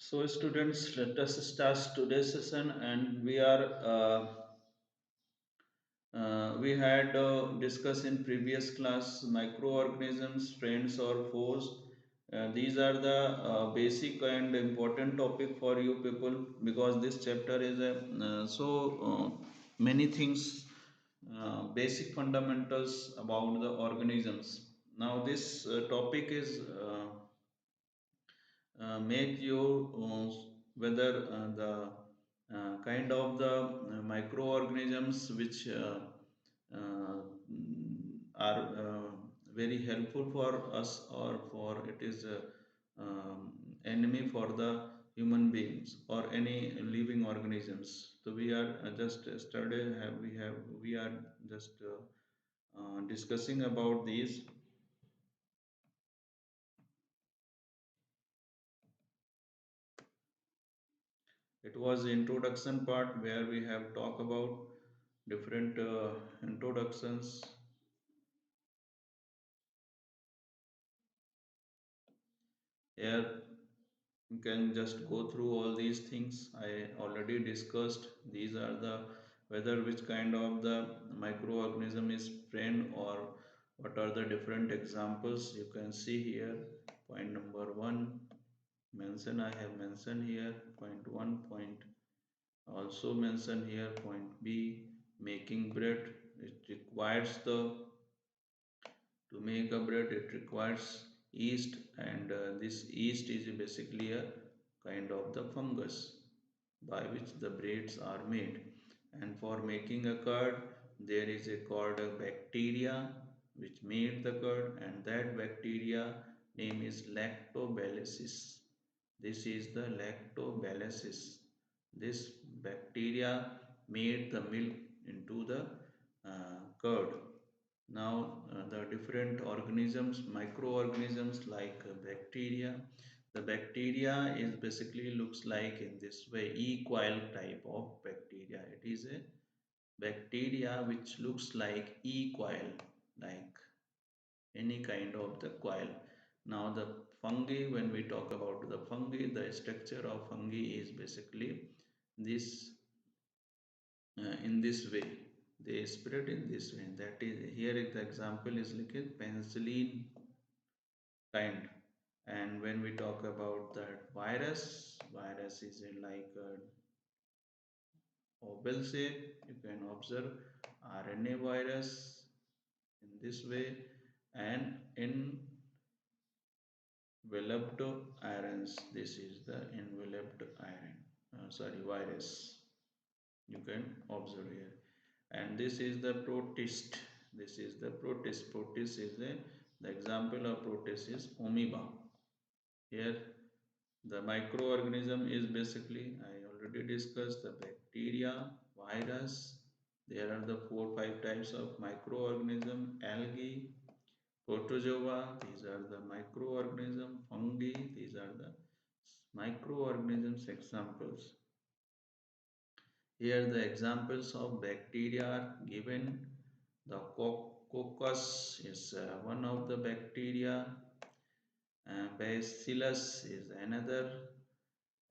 So, students, let us start today's session, and we had discussed in previous class microorganisms, friends or foes. These are the basic and important topic for you people because this chapter is many things, basic fundamentals about the organisms. Now, this topic is. Make you whether the kind of the microorganisms which are very helpful for us or for it is enemy for the human beings or any living organisms. So we are just study have we are just discussing about these. It was introduction part where we have talked about different introductions. Here you can just go through all these things. I already discussed. These are the whether which kind of the microorganism is friend or what are the different examples you can see here. Point number one mention I have mentioned here. Point one point also mentioned here. Point B making bread. It requires the to make a bread it requires yeast, and this yeast is basically a kind of the fungus by which the breads are made. And for making a curd there is a called a bacteria which made the curd, and that bacteria name is lactobacillus. This is the lactobacillus. This bacteria made the milk into the curd. Now, the different organisms, microorganisms like bacteria. The bacteria is basically looks like in this way, E. coil type of bacteria. It is a bacteria which looks like E. coil, like any kind of the coil. Now, the fungi, when we talk about the fungi, the structure of fungi is basically this in this way. They spread in this way. That is here the example is like a penicillin kind. And when we talk about that virus is in like a oval shape. You can observe RNA virus in this way, and enveloped irons. This is the enveloped iron. Sorry, virus. You can observe here, and this is the protist. This is the protist. Protist is the example of protist is amoeba. Here the microorganism is basically I already discussed the bacteria, virus. There are the 4 5 types of microorganism: algae, protozoa, these are the microorganism; fungi, these are the microorganisms examples. Here the examples of bacteria are given. The coccus is one of the bacteria. Bacillus is another.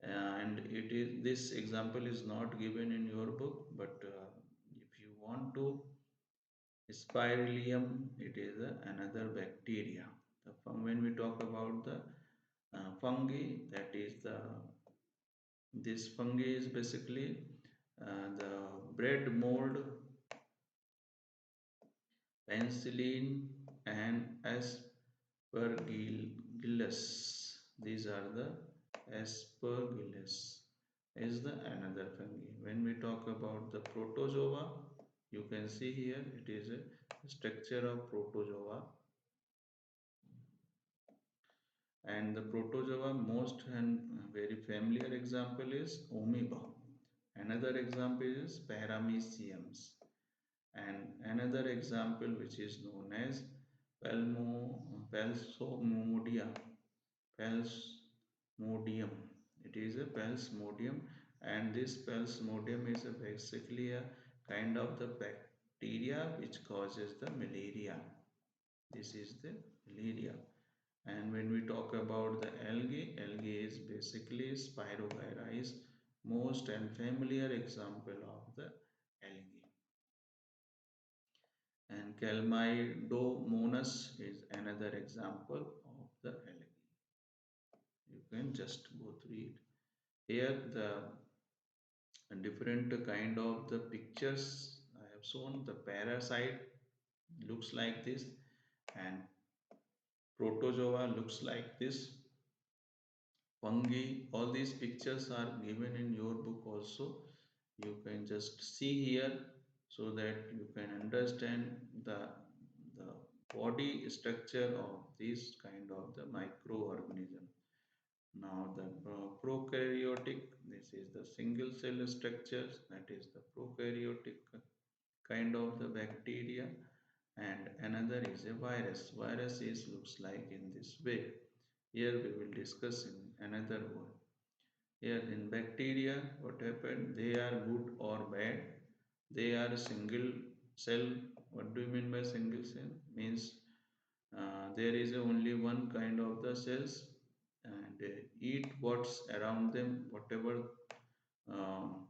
And it is this example is not given in your book, but if you want to, Spiralium, it is another bacteria. When we talk about the fungi, that is the this fungi is basically the bread mold, penicillin, and aspergillus. These are the aspergillus is the another fungi. When we talk about the protozoa, you can see here it is a structure of protozoa. And the protozoa most and very familiar example is amoeba. Another example is parameciums, and another example which is known as Pelsomodium. Pelsmodium. It is a Pelsmodium, and this Pelsmodium is basically a kind of the bacteria which causes the malaria. This is the malaria. And when we talk about the algae is basically Spirogyra is most and familiar example of the algae. And Calmidomonas is another example of the algae. You can just go through it. Here the different kind of the pictures I have shown. The parasite looks like this, and protozoa looks like this. Fungi, all these pictures are given in your book also. You can just see here so that you can understand the body structure of this kind of the microorganism. Now the prokaryotic, this is the single cell structures, that is the prokaryotic kind of the bacteria, and another is a virus. Virus is looks like in this way. Here we will discuss in another one. Here in bacteria, what happened? They are good or bad. They are single cell. What do you mean by single cell? Means there is only one kind of the cells, and eat what's around them, whatever um,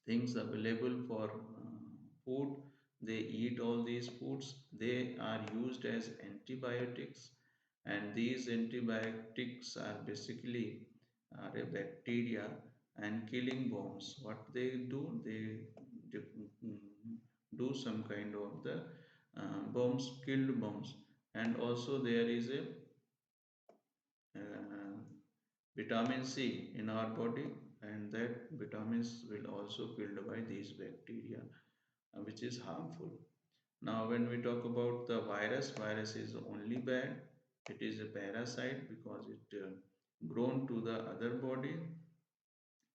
things available for food. They eat all these foods. They are used as antibiotics, and these antibiotics are basically are a bacteria and killing bombs. What they do, they mm, do some kind of the bombs, killed bombs, and also there is a uh, vitamin C in our body, and that vitamins will also killed by these bacteria, which is harmful. Now, when we talk about the virus is only bad. It is a parasite because it grown to the other body,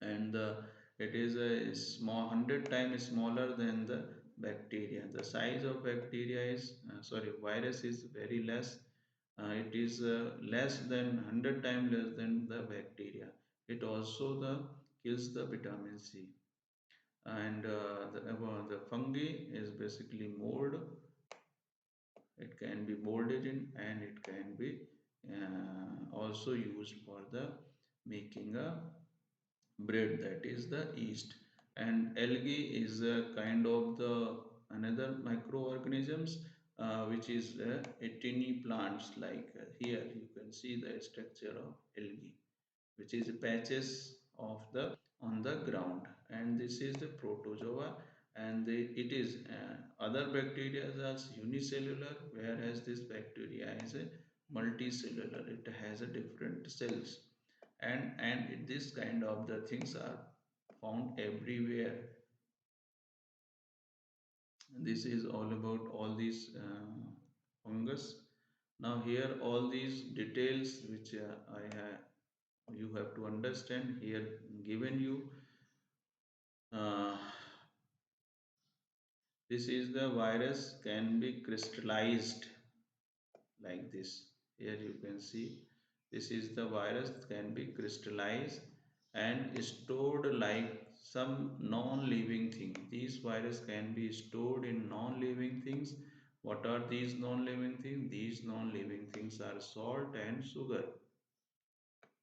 and it is a small 100 times smaller than the bacteria. The size of bacteria is virus is very less. It is less than 100 times less than the bacteria. It also the kills the vitamin C. And the fungi is basically mold. It can be molded in, and it can be also used for the making a bread, that is the yeast. And algae is a kind of the another microorganisms which is a tiny plants, like here you can see the structure of algae, which is patches of the on the ground, and this is the protozoa. And it is other bacteria are unicellular, whereas this bacteria is a multicellular. It has a different cells, and this kind of the things are found everywhere. This is all about all these fungus. Now here all these details which I have, you have to understand here given you. uh, this is the virus can be crystallized like this. Here you can see this is the virus can be crystallized and stored like some non-living thing. These virus can be stored in non-living things. What are these non-living things? These non-living things are salt and sugar.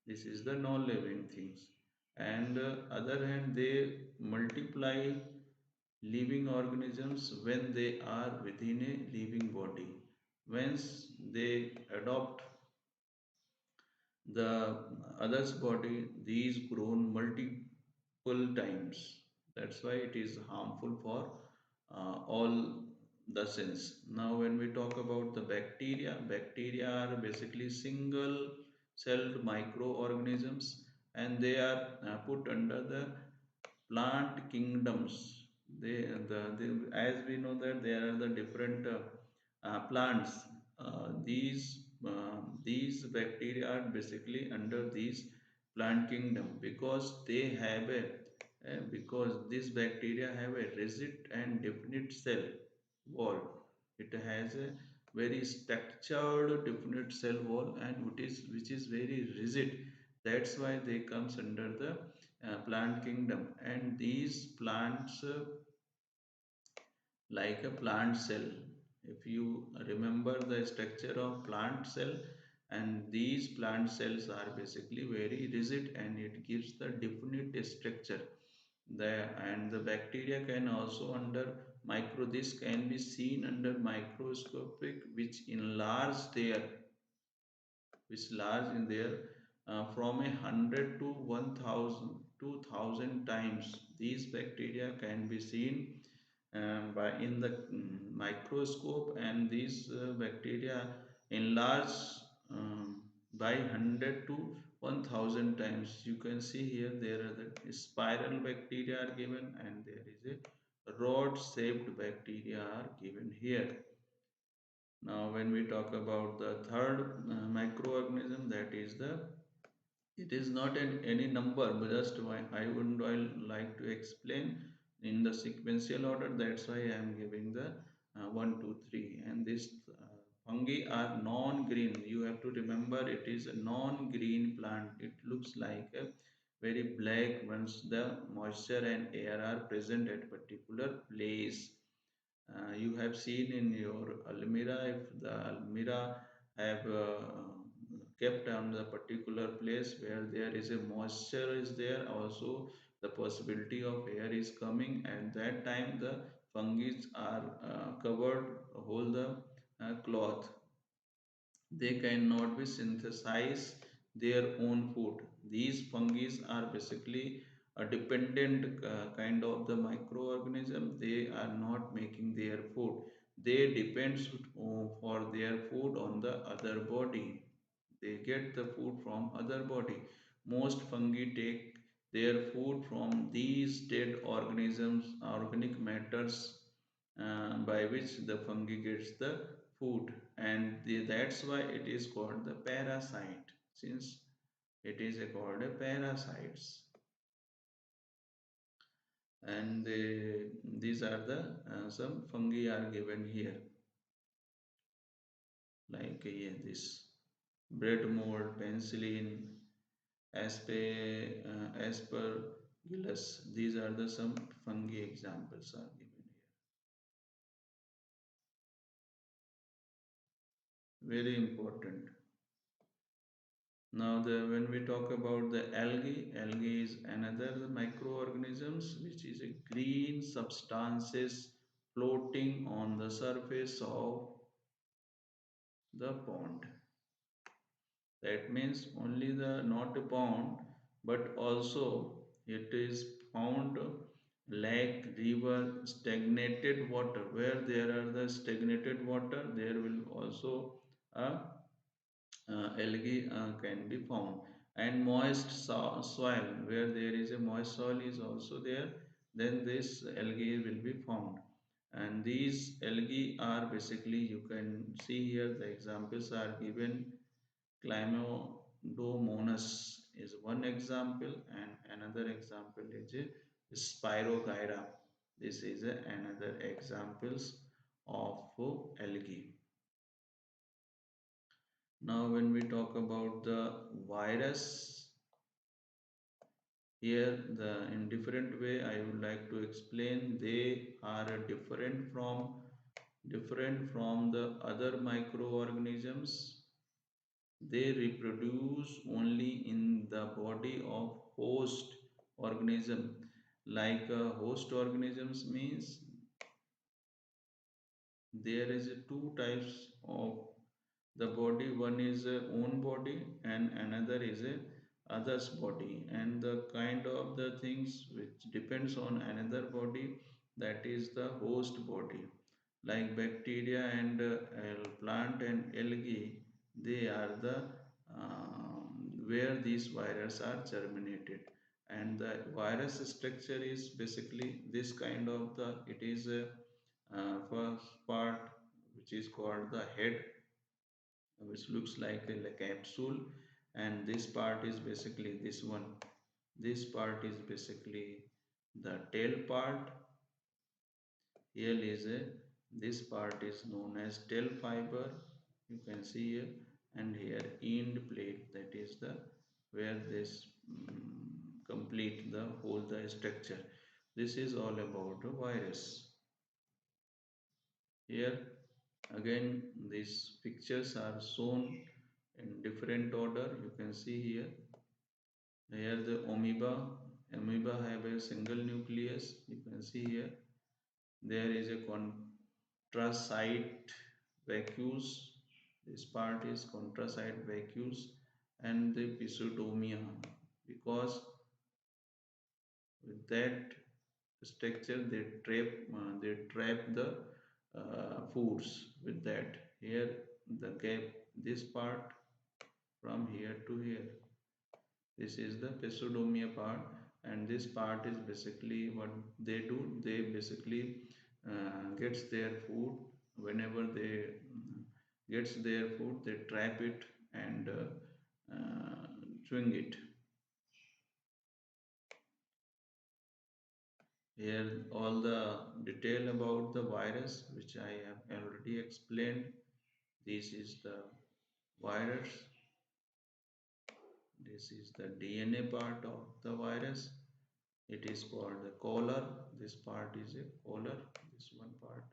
This is the non-living things. And other hand, they multiply living organisms when they are within a living body. Once they adopt the other's body, these grown multiple times. That's why it is harmful for all the cells. Now when we talk about the bacteria are basically single celled microorganisms, and they are put under the plant kingdoms. As we know that there are the different plants. These bacteria are basically under these plant kingdom because they have a because these bacteria have a rigid and definite cell wall. It has a very structured definite cell wall, and which is very rigid. That's why they comes under the plant kingdom. And these plants like a plant cell, if you remember the structure of plant cell, and these plant cells are basically very rigid and it gives the definite structure. The bacteria can also under this can be seen under microscopic, which large in there from 100 to 1000 to 1000 times. These bacteria can be seen by in the microscope, and these bacteria enlarge by 100 to 1000 times. You can see here there are the spiral bacteria are given, and there is a rod shaped bacteria are given here. Now when we talk about the third microorganism, that is the it is not any number, but just I like to explain in the sequential order. That's why I am giving the 1, 2, 3. And this fungi are non-green. You have to remember it is a non-green plant. It looks like a very black once the moisture and air are present at particular place. You have seen in your almirah, if the almirah have kept on the particular place where there is a moisture is there, also the possibility of air is coming, and that time the fungi are covered hold the cloth. They cannot be synthesize their own food. These fungi are basically a dependent kind of the microorganism. They are not making their food. They depends for their food on the other body. They get the food from other body. Most fungi take their food from these dead organisms, organic matters by which the fungi gets the food, and that's why it is called the parasite, since it is called a parasites. And these are the some fungi are given here, like yeah, this bread mold, penicillin, aspergillus. These are the some fungi examples are given here. Very important. Now, when we talk about the algae is another microorganisms which is a green substances floating on the surface of the pond. That means only the not a pond, but also it is found lake, river, stagnated water. Where there are the stagnated water, there will also a algae can be found, and moist soil, where there is a moist soil is also there, then this algae will be found. And these algae are basically, you can see here the examples are given. Chlamydomonas is one example, and another example is a spirogyra. This is another examples of algae. Now, when we talk about the virus, here the in different way I would like to explain. They are different from the other microorganisms. They reproduce only in the body of host organism. Like host organisms means there is two types of the body. One is a own body and another is a others body, and the kind of the things which depends on another body, that is the host body. Like bacteria and plant and algae, they are the where these viruses are germinated. And the virus structure is basically this kind of the it is a first part which is called the head, which looks like a capsule, and this part is basically this one. This part is basically the tail part. Here is a this part is known as tail fiber, you can see here, and here end plate, that is the where this complete the whole the structure. This is all about a virus. Here again these pictures are shown in different order. You can see here. Here the amoeba have a single nucleus. You can see here. There is a contractile vacuus. This part is contractile vacuus and the pseudomia, because with that structure they trap the foods with that. Here the gap, this part from here to here, this is the pseudomia part, and this part is basically what they do. They basically gets their food. Whenever they gets their food, they trap it and chewing it. Here all the detail about the virus which I have already explained. This is the virus. This is the DNA part of the virus. It is called the collar. This part is a collar, this one part.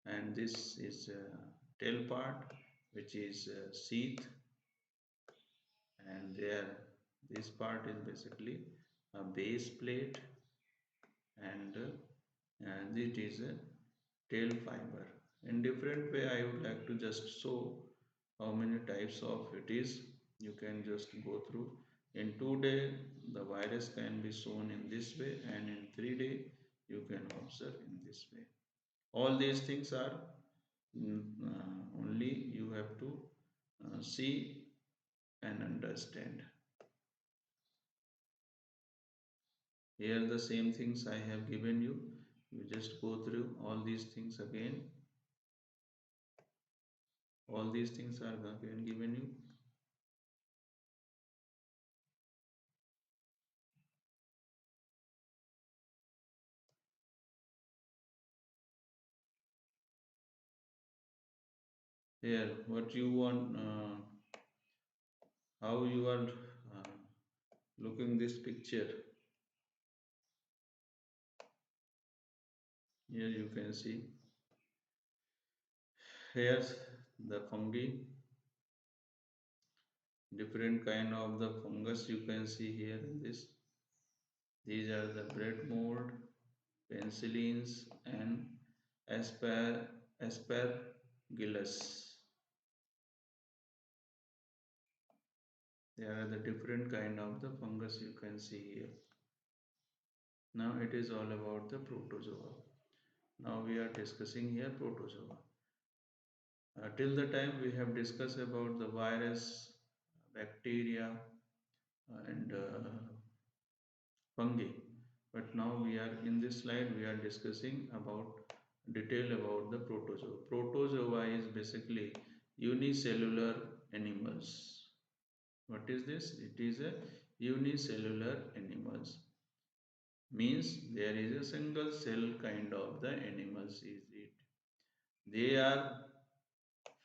And this is a tail part, which is a sheath. And there, this part is basically a base plate, and it is a tail fiber. In different way, I would like to just show how many types of it is. You can just go through. In 2 day, the virus can be shown in this way, and in 3 day, you can observe in this way. All these things are only you have to see and understand. Here the same things I have given you. You just go through all these things again. All these things are again given you. Here, what you want, how you are looking this picture. Here you can see. Here's the fungi, different kind of the fungus you can see here in this. These are the bread mold, penicillins, and aspergillus. They are the different kind of the fungus you can see here. Now it is all about the protozoa. Now we are discussing here protozoa. Till the time we have discussed about the virus, bacteria, and fungi. But now we are in this slide, we are discussing about detail about the protozoa. Protozoa is basically unicellular animals. What is this? It is a unicellular animals. Means there is a single cell kind of the animals is it. They are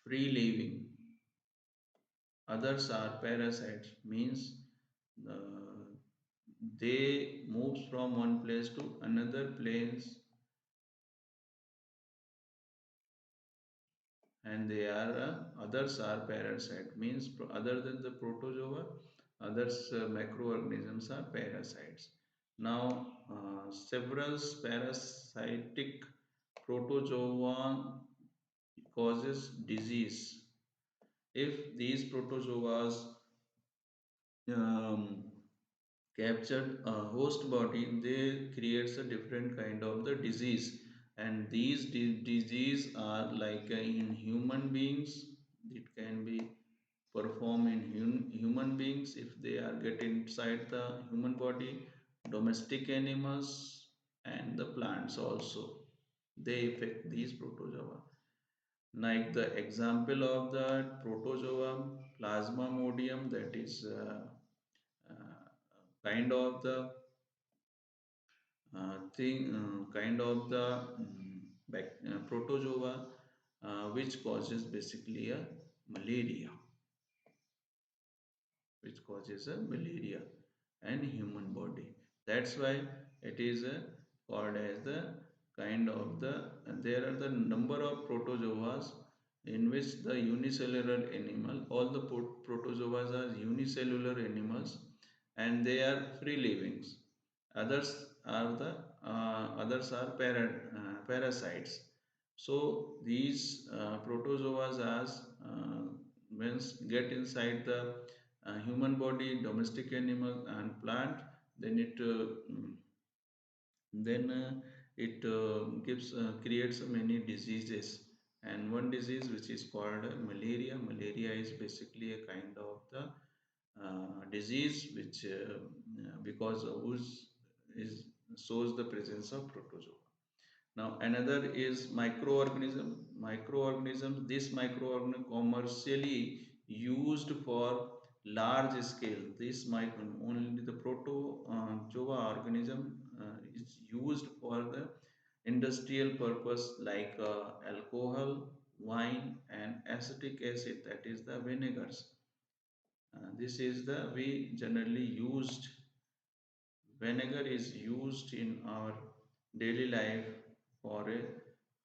free living. Others are parasites. Means they moves from one place to another place, and they are others are parasite. Means other than the protozoa, others microorganisms are parasites. Now several parasitic protozoa causes disease. If these protozoas um, captured a host body, they creates a different kind of the disease, and these disease are like in human beings. It can be perform in human beings if they are get inside the human body, domestic animals, and the plants also. They affect these protozoa. Like the example of the protozoa plasmodium, that is kind of the kind of the protozoa which causes basically a malaria, which causes a malaria and human body. That's why it is called as the kind of the, and there are the number of protozoas in which the unicellular animal, all the protozoas are unicellular animals and they are free livings. Others are the others are parasites. So these protozoas as when get inside the human body, domestic animal and plant, then it gives creates many diseases, and one disease which is called malaria is basically a kind of the disease which because of whose is shows the presence of protozoa. Now another is microorganism. Microorganisms, this microorganism commercially used for large scale. This micro only the protozoa organism is used for the industrial purpose like alcohol, wine, and acetic acid. That is the vinegars. This is the we generally used. Vinegar is used in our daily life for a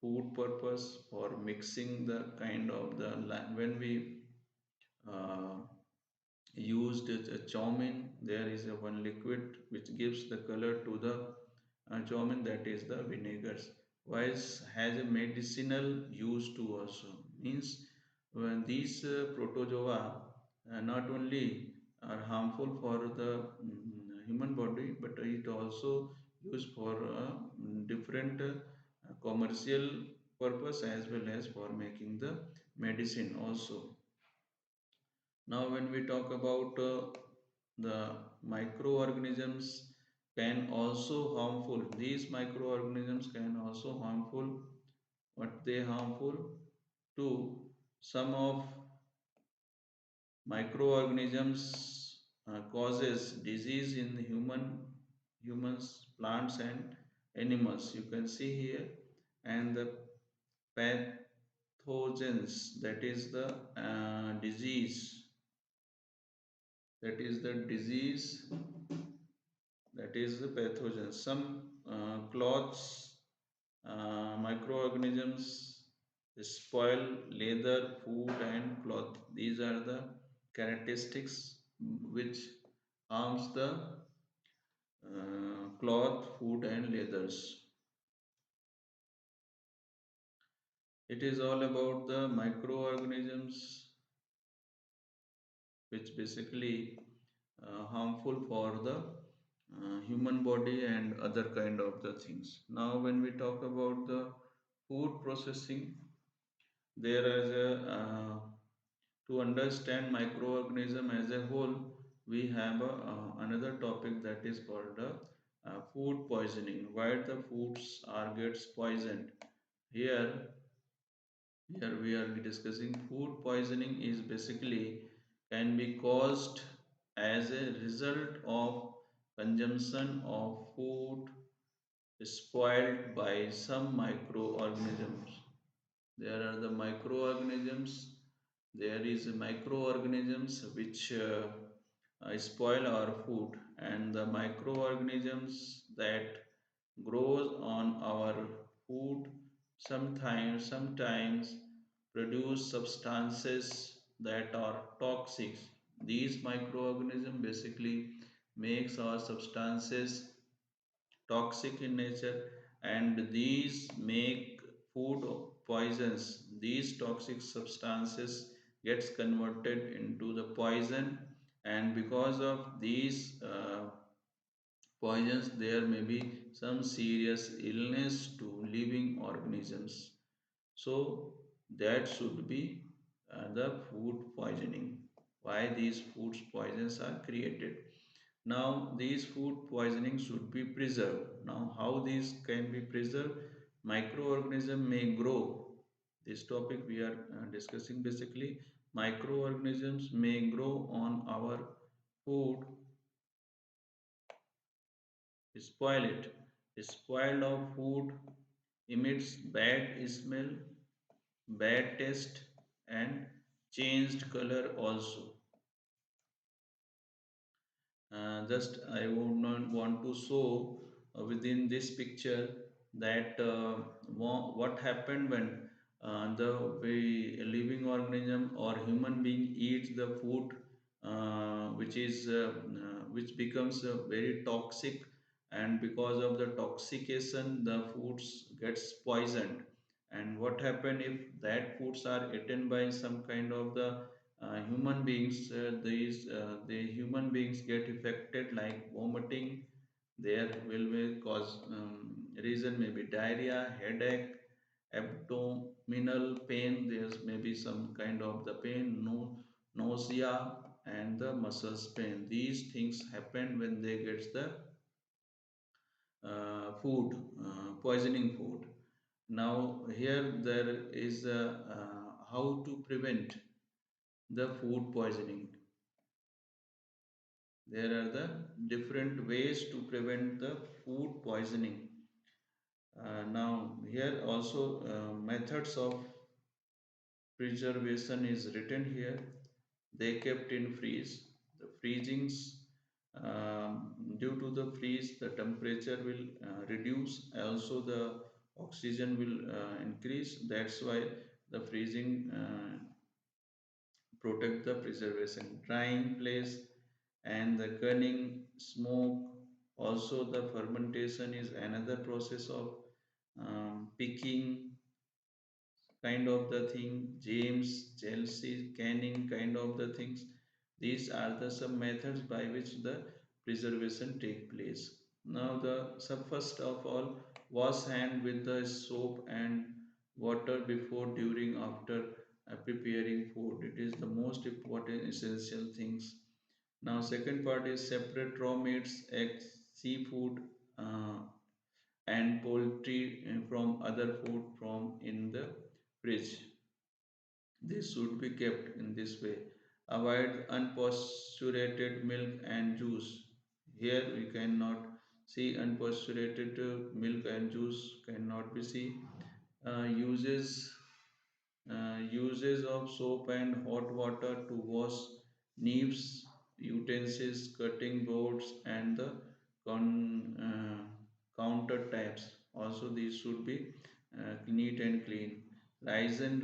food purpose, for mixing the kind of the when we uh, used a chow mein, there is a one liquid which gives the color to the chow mein, that is the vinegars. Whilst has a medicinal use too also. Means when these protozoa not only are harmful for the human body, but it also used for different commercial purpose as well as for making the medicine also. Now, when we talk about the microorganisms can also harmful. These microorganisms can also harmful. What they harmful to some of microorganisms causes disease in humans, plants, and animals. You can see here, and the pathogens. That is the disease. That is the disease, that is the pathogen. Some cloths, microorganisms spoil leather, food, and cloth. These are the characteristics which harms the cloth, food, and leathers. It is all about the microorganisms which basically harmful for the human body and other kind of the things. Now when we talk about the food processing, there is a to understand microorganism as a whole, we have another topic that is called food poisoning. Why the foods are gets poisoned. Here here we are discussing food poisoning is basically can be caused as a result of consumption of food spoiled by some microorganisms. There are the microorganisms. There is microorganisms which spoil our food, and the microorganisms that grows on our food sometimes produce substances that are toxic. These microorganisms basically makes our substances toxic in nature, and these make food poisons. These toxic substances gets converted into the poison, and because of these poisons there may be some serious illness to living organisms. So that should be the food poisoning. Why these food poisons are created. Now these food poisoning should be preserved. Now how these can be preserved? Microorganism may grow. This topic we are discussing basically. Microorganisms may grow on our food, spoil it. Spoiled of food emits bad smell, bad taste, and changed color also. Just I would not want to show within this picture that what happened when the way a living organism or human being eats the food which becomes very toxic, and because of the toxication the foods gets poisoned. And what happen if that foods are eaten by some kind of the human beings, these the human beings get affected like vomiting. There will be cause reason maybe diarrhea, headache, abdominal pain. There's maybe some kind of the pain, no, nausea, and the muscles pain. These things happen when they get the food, poisoning food. Now here there is how to prevent the food poisoning. There are the different ways to prevent the food poisoning. Now here also methods of preservation is written here. They kept in freeze. The freezings, due to the freeze, the temperature will reduce. Also, the oxygen will increase. That's why the freezing protect the preservation. Drying place and the canning, smoke. Also, the fermentation is another process of picking kind of the thing, James, Chelsea, canning kind of the things. These are the some methods by which the preservation take place. Now the first of all, wash hand with the soap and water before, during, after preparing food. It is the most important essential things. Now second part is separate raw meats, eggs, seafood, uh, and poultry from other food from in the fridge. This should be kept in this way. Avoid unpasteurized milk and juice. Here we cannot see unpasteurized milk and juice cannot be seen. Uses of soap and hot water to wash knives, utensils, cutting boards, and the counter taps. Also, these should be neat and clean. Rise and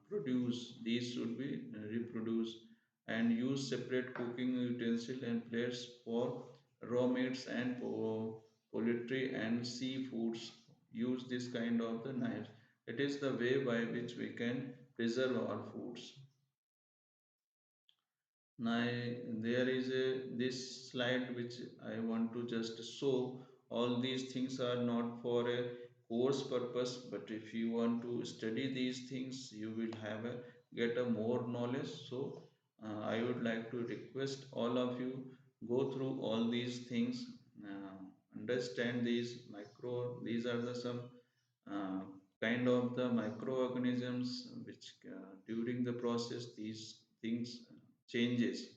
produce. These should be reproduced, and use separate cooking utensil and plates for raw meats and poultry and seafoods. Use this kind of the knives. It is the way by which we can preserve our foods. Now there is this slide which I want to just show. All these things are not for a course purpose, but if you want to study these things, you will have a get a more knowledge. So I would like to request all of you go through all these things, uh, understand these micro. These are the some uh, kind of the microorganisms which during the process these things changes.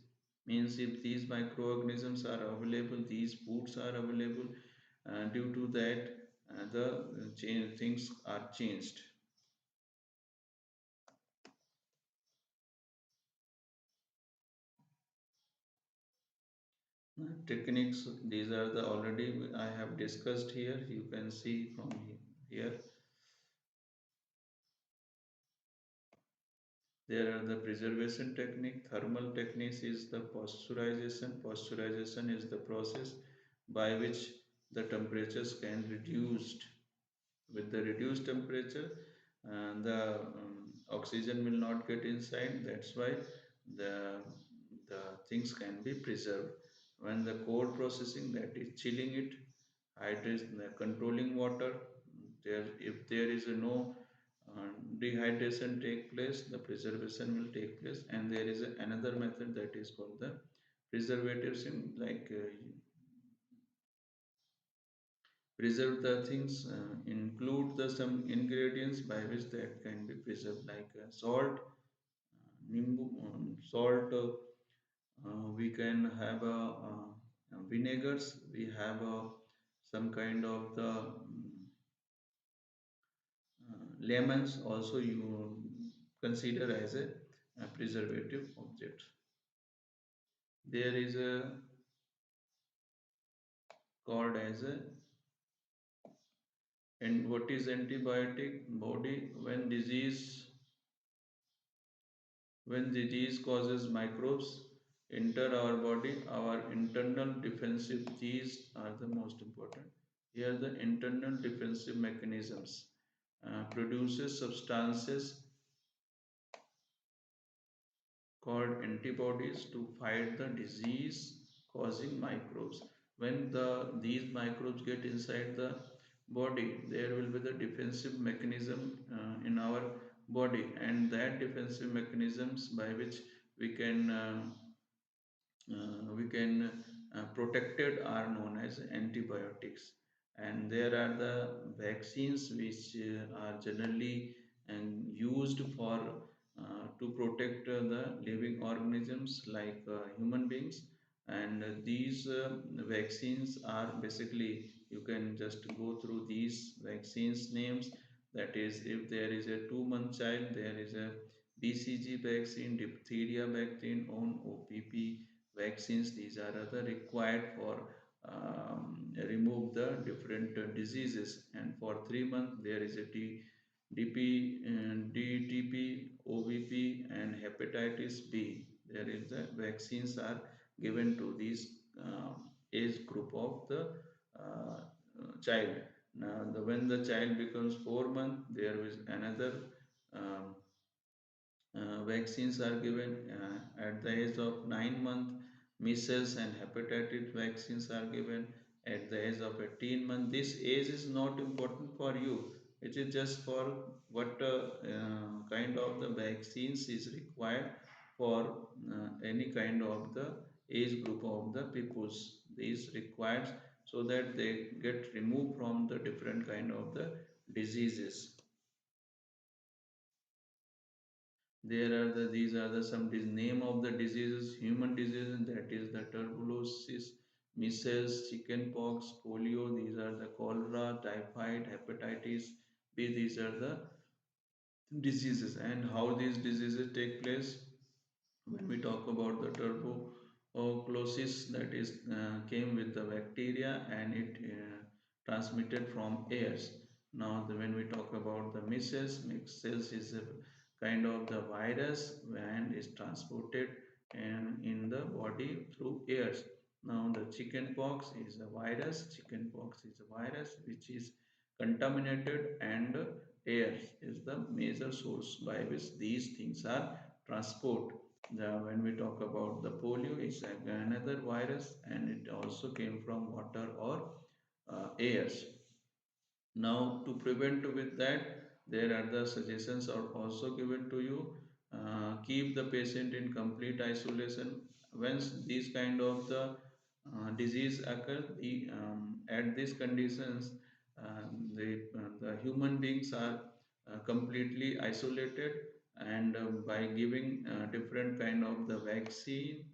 Means if these microorganisms are available, these foods are available, due to that the change, things are changed. Techniques, these are the already I have discussed here. You can see from here. There are the preservation technique. Thermal techniques is the pasteurization. Pasteurization is the process by which the temperatures can reduced. With the reduced temperature, the oxygen will not get inside. That's why the the things can be preserved. When the cold processing, that is chilling it, hydration, controlling water. There, if there is no dehydration take place, the preservation will take place. And there is another method that is called the preservatives, in like preserve the things, include the some ingredients by which that can be preserved, like salt, nimbu, salt. We can have vinegars. We have some kind of the lemons. Also, you consider as a preservative object. There is a called as a And what is antibiotic? Body when disease causes microbes enter our body, our internal defensive, these are the most important. Here the internal defensive mechanisms produces substances called antibodies to fight the disease causing microbes. When these microbes get inside the body, there will be the defensive mechanism in our body, and that defensive mechanisms by which we can protected are known as antibiotics. And there are the vaccines which are generally used for to protect the living organisms like human beings. And these vaccines are basically, you can just go through these vaccines names. That is, if there is a 2 month child, there is a BCG vaccine, diphtheria vaccine, on OPP vaccines. These are other required for remove the different diseases. And for 3 months there is a DP, DTP, OVP, and hepatitis B. There is the vaccines are given to this age group of the child. Now, when the child becomes 4 months, there is another um, vaccines are given at the age of 9 months. Measles and hepatitis vaccines are given at the age of 18 months. This age is not important for you. It is just for what kind of the vaccines is required for any kind of the age group of the peoples. These required so that they get removed from the different kind of the diseases. There are these are the some name of the diseases, human diseases, that is the tuberculosis, measles, chickenpox, polio. These are the cholera, typhoid, hepatitis B. These are the diseases. And how these diseases take place. When we talk about the tuberculosis, that is came with the bacteria, and it transmitted from airs. Now when we talk about the measles is a kind of the virus and is transported in the body through airs. Now the chickenpox is a virus. Chickenpox is a virus which is contaminated, and air is the major source by which these things are transported. When we talk about the polio, it's another virus, and it also came from water or airs. Now, to prevent with that, there are the suggestions are also given to you. Keep the patient in complete isolation. Once these kind of the disease occur, at these conditions, the human beings are completely isolated, and by giving different kind of the vaccine,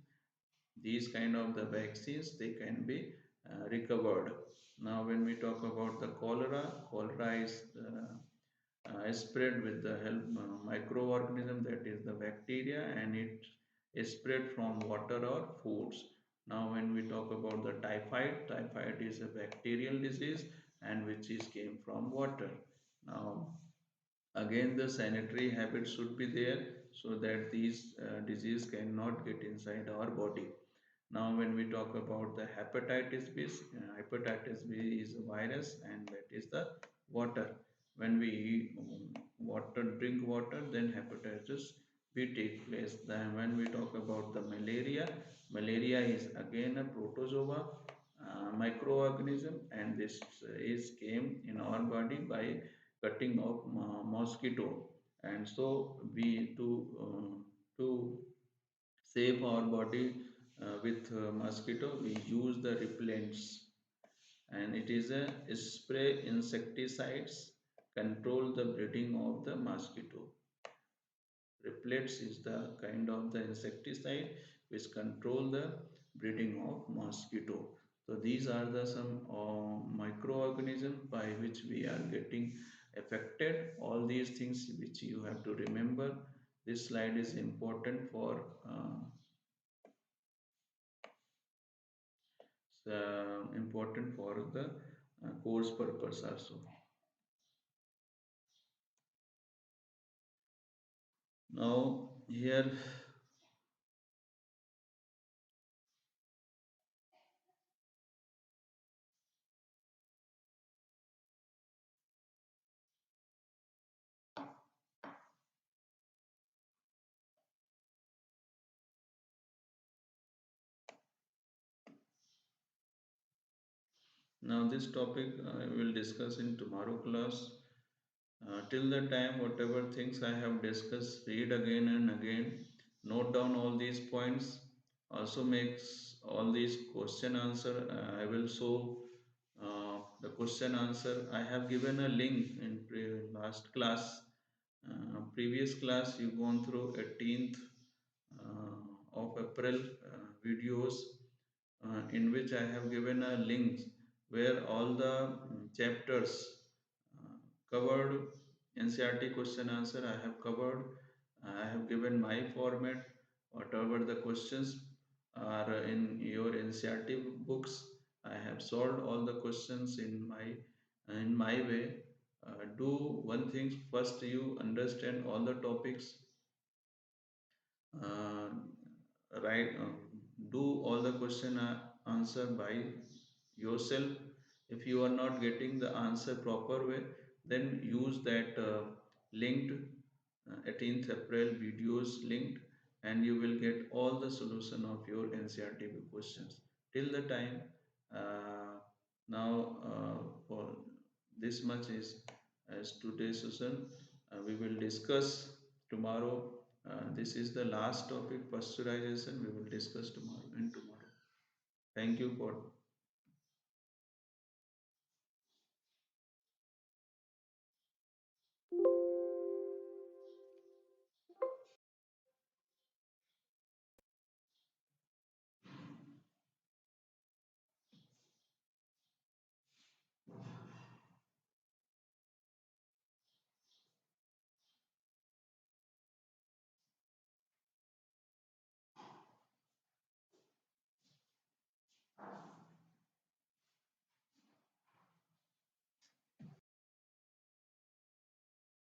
these kind of the vaccines, they can be recovered. Now when we talk about the cholera is spread with the help microorganism, that is the bacteria, and it is spread from water or foods. Now when we talk about the typhoid is a bacterial disease, and which is came from water. Now again, the sanitary habits should be there so that these disease cannot get inside our body. Now, when we talk about the hepatitis B is a virus, and that is the water. When we drink water, then hepatitis B take place. Then, when we talk about the malaria is again a protozoa microorganism, and this is came in our body by cutting of mosquito. And so we to save our body with mosquito, we use the repellents, and it is a spray insecticides control the breeding of the mosquito. Repellents is the kind of the insecticide which control the breeding of mosquito. So these are the some microorganisms by which we are getting affected. All these things which you have to remember. This slide is important for the course purpose also. Now here, now this topic I will discuss in tomorrow class. Till the time, whatever things I have discussed, read again and again, note down all these points. Also makes all these question answer. I will show the question answer. I have given a link in last class. Previous class you gone through 18th of April videos in which I have given a link where all the chapters uh, covered, NCRT question answer I have covered. I have given my format, whatever the questions are in your NCRT books. I have solved all the questions in my way. Do one thing first, you understand all the topics, uh, write, do all the question answer by yourself. If you are not getting the answer proper way, then use that linked 18th April videos linked, and you will get all the solution of your NCRT questions. Till the time, uh, now for this much is as today's session. We will discuss tomorrow. This is the last topic, pasteurization. We will discuss tomorrow and tomorrow. Thank you for